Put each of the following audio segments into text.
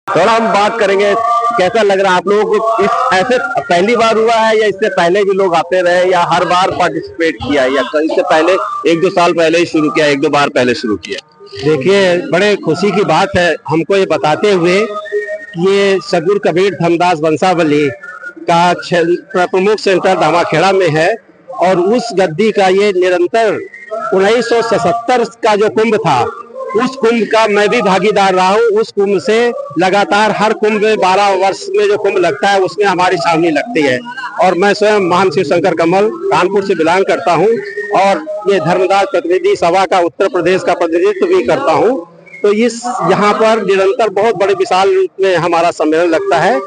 थोड़ा हम बात करेंगे, कैसा लग रहा है आप लोगों को? इस ऐसे पहली बार हुआ है या इससे पहले भी लोग आते रहे, या हर बार पार्टिसिपेट किया, या इससे पहले 1-2 साल पहले ही शुरू किया, 1-2 बार पहले शुरू किया? देखिए, बड़े खुशी की बात है हमको ये बताते हुए कि ये सदगुरु कबीर धर्मदास वंशावली का प्रमुख सेंटर दामाखेड़ा में है, और उस गद्दी का ये निरंतर 1977 का जो कुंभ था, उस कुंभ का मैं भी भागीदार रहा हूँ। उस कुंभ से लगातार हर कुंभ में 12 वर्ष में जो कुंभ लगता है उसमें हमारी छावनी लगती है। और मैं स्वयं महान शिव शंकर कमल कानपुर से बिलोंग करता हूँ, और ये धर्मदास प्रतिनिधि सभा का उत्तर प्रदेश का प्रतिनिधित्व भी करता हूँ। तो इस यहाँ पर निरंतर बहुत बड़े विशाल रूप में हमारा सम्मेलन लगता है।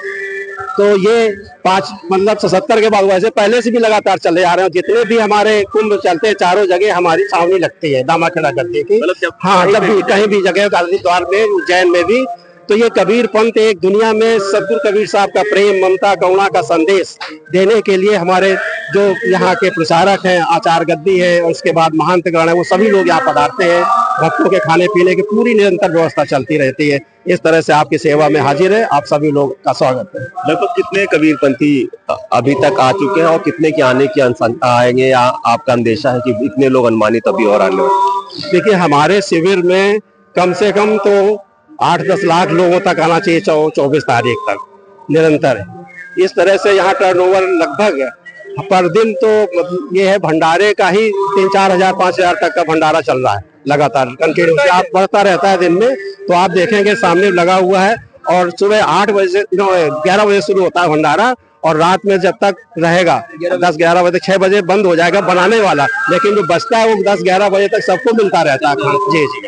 तो ये 77 के बाद, वैसे पहले से भी लगातार चले आ रहे हैं। जितने भी हमारे कुंभ चलते हैं, चारों जगह हमारी छावनी लगती है दामाखेड़ा गद्दी की। हाँ, जब भी कहीं भी जगह, हरिद्वार में, उज्जैन में भी। तो ये कबीर पंथ एक दुनिया में सदगुरु कबीर साहब का प्रेम, ममता, करुणा का संदेश देने के लिए हमारे जो यहाँ के प्रचारक हैं, आचार्य गद्दी है, और उसके बाद महंत गण है, वो सभी लोग यहाँ पधारते हैं। भक्तों के खाने पीने की पूरी निरंतर व्यवस्था चलती रहती है। इस तरह से आपकी सेवा में हाजिर है। आप सभी लोग का स्वागत है। लगभग कितने कबीरपंथी अभी तक आ चुके हैं, और कितने के आने की आएंगे, या आपका अंदेशा है कि इतने लोग अनुमानित अभी और आने वाले? देखिए, हमारे शिविर में कम से कम तो 8-10 लाख लोगों तक आना चाहिए 24 तारीख तक निरंतर है। इस तरह से यहाँ टर्नओवर लगभग पर दिन तो ये है, भंडारे का ही 3-4 हजार 5 हजार तक का भंडारा चल रहा है लगातार कंटिन्यू। आप बढ़ता रहता है दिन में, तो आप देखेंगे सामने लगा हुआ है। और सुबह 8 बजे 11 बजे शुरू होता है भंडारा, और रात में जब तक रहेगा 10-11 बजे, 6 बजे बंद हो जाएगा बनाने वाला, लेकिन जो बचता है वो 10-11 बजे तक सबको मिलता रहता है। जी जी।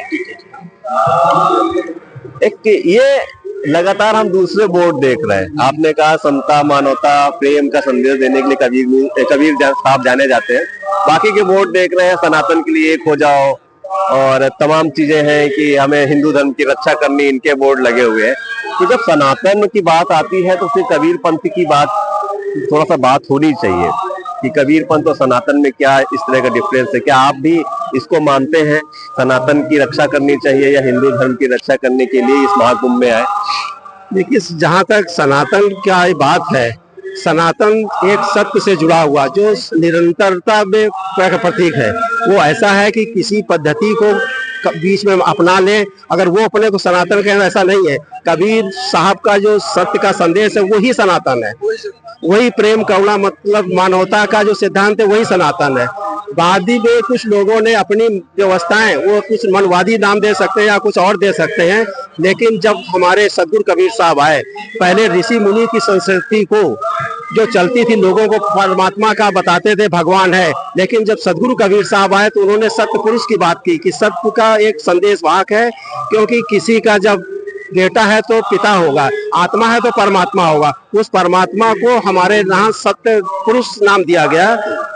एक ये लगातार हम दूसरे बोर्ड देख रहे हैं। आपने कहा समता, मानवता, प्रेम का संदेश देने के लिए कबीर साहब जाने जाते हैं। बाकी के बोर्ड देख रहे हैं, सनातन के लिए एक हो जाओ, और तमाम चीजें हैं कि हमें हिंदू धर्म की रक्षा करनी, इनके बोर्ड लगे हुए हैं। तो जब सनातन की बात आती है तो फिर कबीर पंथ की थोड़ा सा बात होनी चाहिए कि कबीर पंथ और सनातन में क्या इस तरह का डिफरेंस है। क्या आप भी इसको मानते हैं, सनातन की रक्षा करनी चाहिए, या हिंदू धर्म की रक्षा करने के लिए इस महाकुंभ में आए? देखिए, जहाँ तक सनातन का बात है, सनातन एक सत्य से जुड़ा हुआ जो निरंतरता में प्रतीक है। वो ऐसा है कि किसी पद्धति को बीच में अपना ले, अगर वो अपने को सनातन कहें, ऐसा नहीं है। कबीर साहब का जो सत्य का संदेश है वही सनातन है। वही प्रेम, करुणा, मतलब मानवता का जो सिद्धांत है वही सनातन है। वादी में कुछ लोगों ने अपनी व्यवस्थाएं, वो कुछ मनवादी नाम दे सकते हैं या कुछ और दे सकते हैं, लेकिन जब हमारे सदगुरु कबीर साहब आए, पहले ऋषि मुनि की संस्कृति को जो चलती थी, लोगों को परमात्मा का बताते थे, भगवान है। लेकिन जब सदगुरु कबीर साहब आए तो उन्होंने सत्य पुरुष की बात की कि सत्य का एक संदेश वाहक है, क्योंकि किसी का जब बेटा है तो पिता होगा, आत्मा है तो परमात्मा होगा। उस परमात्मा को हमारे यहाँ सत्य पुरुष नाम दिया गया,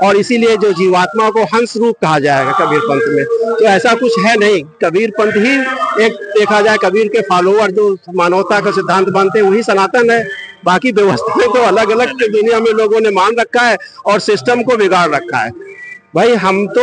और इसीलिए जो जीवात्मा को हंस रूप कहा जाएगा कबीर पंथ में। तो ऐसा कुछ है नहीं, कबीर पंथ ही एक देखा जाए, कबीर के फॉलोअर जो मानवता का सिद्धांत मानते हैं वही सनातन है। बाकी व्यवस्थाएं तो अलग अलग दुनिया में लोगों ने मान रखा है और सिस्टम को बिगाड़ रखा है। भाई, हम तो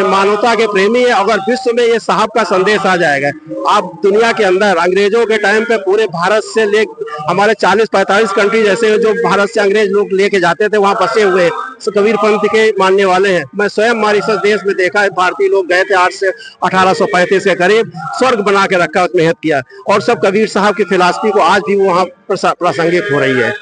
मानवता के प्रेमी है। अगर विश्व में ये साहब का संदेश आ जाएगा, आप दुनिया के अंदर अंग्रेजों के टाइम पे पूरे भारत से ले हमारे 40-45 कंट्री जैसे जो भारत से अंग्रेज लोग लेके जाते थे, वहाँ बसे हुए कबीर पंथ के मानने वाले हैं। मैं स्वयं मॉरिशस देश में देखा है, भारतीय लोग गए थे 1835 के करीब, स्वर्ग बना के रखा, उसमें मेहनत किया, और सब कबीर साहब की फिलासफी को आज भी वहाँ प्रासंगिक हो रही है।